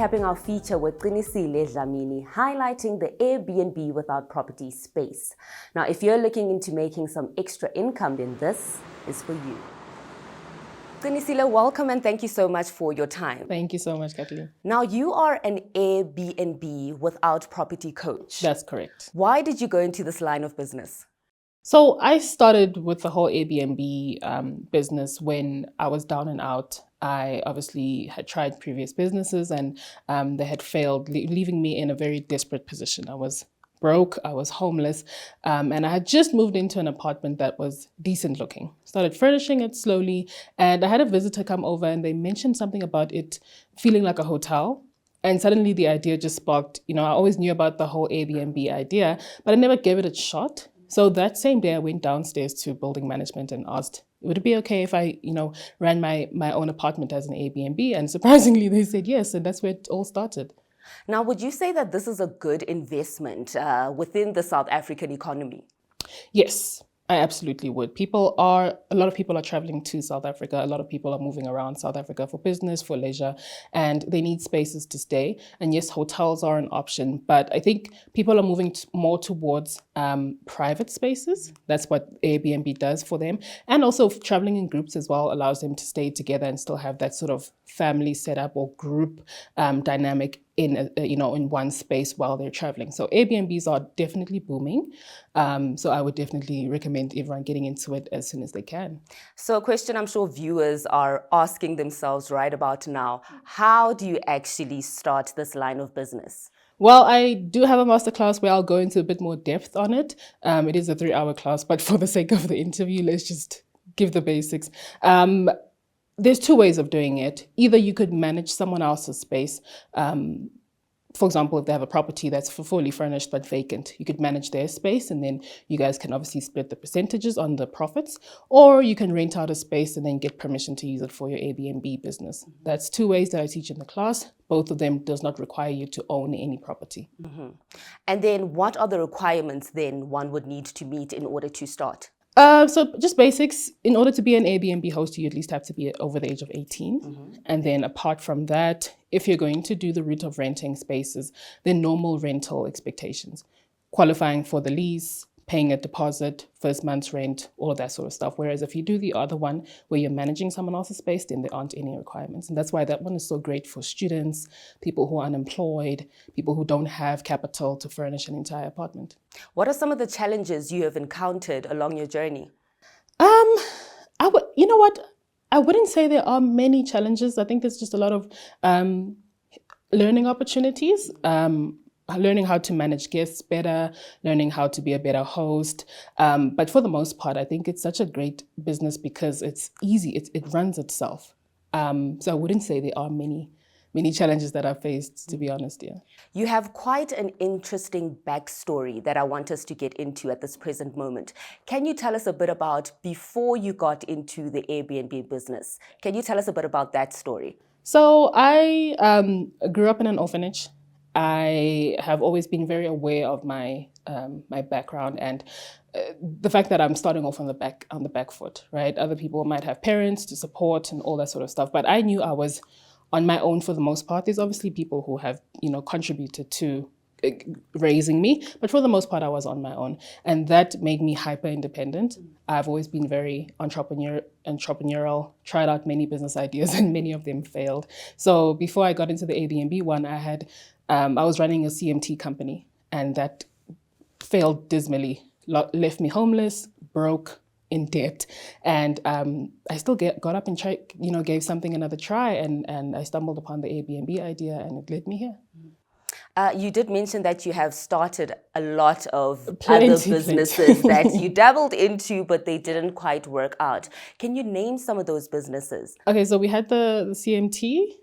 recapping our feature with Qinisile Dlamini, highlighting the Airbnb without property space. Now, if you're looking into making some extra income, then this is for you. Qinisile, welcome and thank you so much for your time. Thank you so much, Kathleen. Now, you are an Airbnb without property coach. That's correct. Why did you go into this line of business? So I started with the whole Airbnb business when I was down and out. I obviously had tried previous businesses and they had failed, leaving me in a very desperate position. I was broke, I was homeless, and I had just moved into an apartment that was decent looking. Started furnishing it slowly, and I had a visitor come over and they mentioned something about it feeling like a hotel. And suddenly the idea just sparked. I always knew about the whole Airbnb idea, but I never gave it a shot. So that same day I went downstairs to building management and asked, would it be okay if I, ran my own apartment as an Airbnb? And surprisingly, they said yes. And that's where it all started. Now, would you say that this is a good investment within the South African economy? Yes, I absolutely would. A lot of people are traveling to South Africa. A lot of people are moving around South Africa for business, for leisure, and they need spaces to stay. And yes, hotels are an option, but I think people are moving more towards private spaces. That's what Airbnb does for them. And also traveling in groups as well allows them to stay together and still have that sort of family setup or group dynamic in one space while they're traveling. So Airbnbs are definitely booming. So I would definitely recommend everyone getting into it as soon as they can. So a question I'm sure viewers are asking themselves right about now, how do you actually start this line of business? Well, I do have a masterclass where I'll go into a bit more depth on it. It is a 3-hour class, but for the sake of the interview, let's just give the basics. There's 2 ways of doing it. Either you could manage someone else's space. For example, if they have a property that's fully furnished but vacant, you could manage their space and then you guys can obviously split the percentages on the profits, or you can rent out a space and then get permission to use it for your Airbnb business. That's 2 ways that I teach in the class. Both of them does not require you to own any property. Mm-hmm. And then what are the requirements then one would need to meet in order to start? So just basics. In order to be an Airbnb host, you at least have to be over the age of 18. Mm-hmm. And then apart from that, if you're going to do the route of renting spaces, then normal rental expectations, qualifying for the lease, paying a deposit, first month's rent, all of that sort of stuff. Whereas if you do the other one where you're managing someone else's space, then there aren't any requirements. And that's why that one is so great for students, people who are unemployed, people who don't have capital to furnish an entire apartment. What are some of the challenges you have encountered along your journey? You know what? I wouldn't say there are many challenges. I think there's just a lot of learning opportunities. Learning how to manage guests better, learning how to be a better host. But for the most part, I think it's such a great business because it's easy. It runs itself. So I wouldn't say there are many challenges that I've faced, to be honest. Yeah. You have quite an interesting backstory that I want us to get into at this present moment. Can you tell us a bit about before you got into the Airbnb business? Can you tell us a bit about that story? So I grew up in an orphanage. I have always been very aware of my background and the fact that I'm starting off on the back foot, right? Other people might have parents to support and all that sort of stuff, but I knew I was on my own for the most part. There's obviously people who have, contributed to raising me, but for the most part, I was on my own, and that made me hyper independent. I've always been very entrepreneurial, tried out many business ideas, and many of them failed. So before I got into the Airbnb one, I was running a CMT company, and that failed dismally. Left me homeless, broke, in debt, and I still got up and tried, gave something another try, and I stumbled upon the Airbnb idea, and it led me here. You did mention that you have started a lot of other businesses that you dabbled into, but they didn't quite work out. Can you name some of those businesses? Okay, so we had the CMT.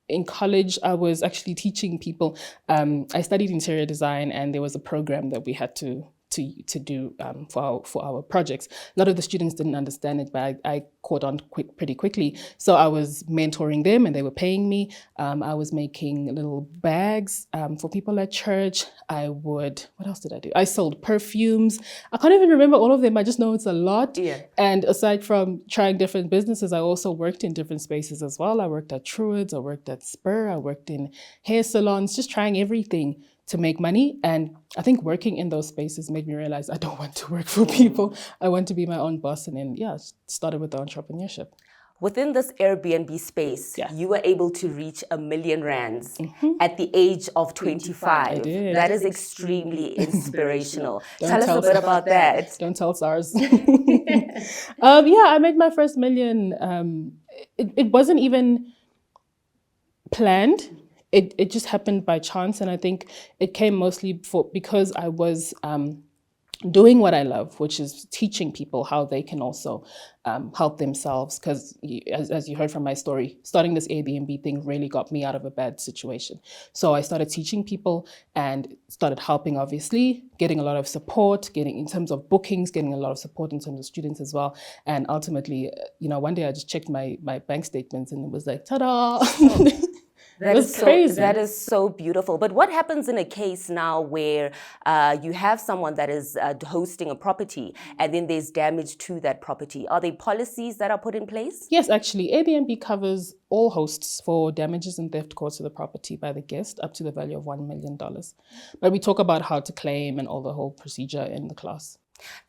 In college, I was actually teaching people. I studied interior design, and there was a program that we had to do for our projects. A lot of the students didn't understand it, but I caught on pretty quickly. So I was mentoring them and they were paying me. I was making little bags for people at church. What else did I do? I sold perfumes. I can't even remember all of them. I just know it's a lot. Yeah. And aside from trying different businesses, I also worked in different spaces as well. I worked at Truids, I worked at Spur, I worked in hair salons, just trying everything to make money. And I think working in those spaces made me realize I don't want to work for people. I want to be my own boss. And then, started with the entrepreneurship. Within this Airbnb space, you were able to reach R1 million at the age of 25. I did. That is extremely inspirational. Tell us a bit about that. Don't tell SARS. I made my first million. It wasn't even planned. It just happened by chance, and I think it came mostly because I was doing what I love, which is teaching people how they can also help themselves. Because as you heard from my story, starting this Airbnb thing really got me out of a bad situation. So I started teaching people and started helping, obviously, getting a lot of support, getting in terms of bookings, getting a lot of support in terms of students as well. And ultimately, one day I just checked my bank statements and it was like, ta-da! That is so beautiful. But what happens in a case now where you have someone that is hosting a property and then there's damage to that property? Are there policies that are put in place? Yes, actually, Airbnb covers all hosts for damages and theft caused to the property by the guest up to the value of $1 million. But we talk about how to claim and all the whole procedure in the class.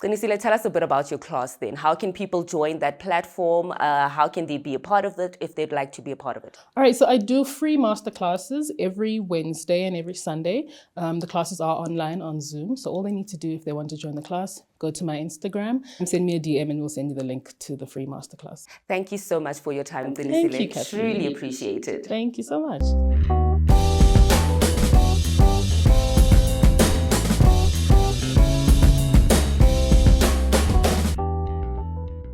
Qinisile, tell us a bit about your class then. How can people join that platform? How can they be a part of it if they'd like to be a part of it? All right, so I do free masterclasses every Wednesday and every Sunday. The classes are online on Zoom. So all they need to do if they want to join the class, go to my Instagram and send me a DM and we'll send you the link to the free masterclass. Thank you so much for your time, Qinisile. Thank you, Catherine. Truly appreciate it. Thank you so much.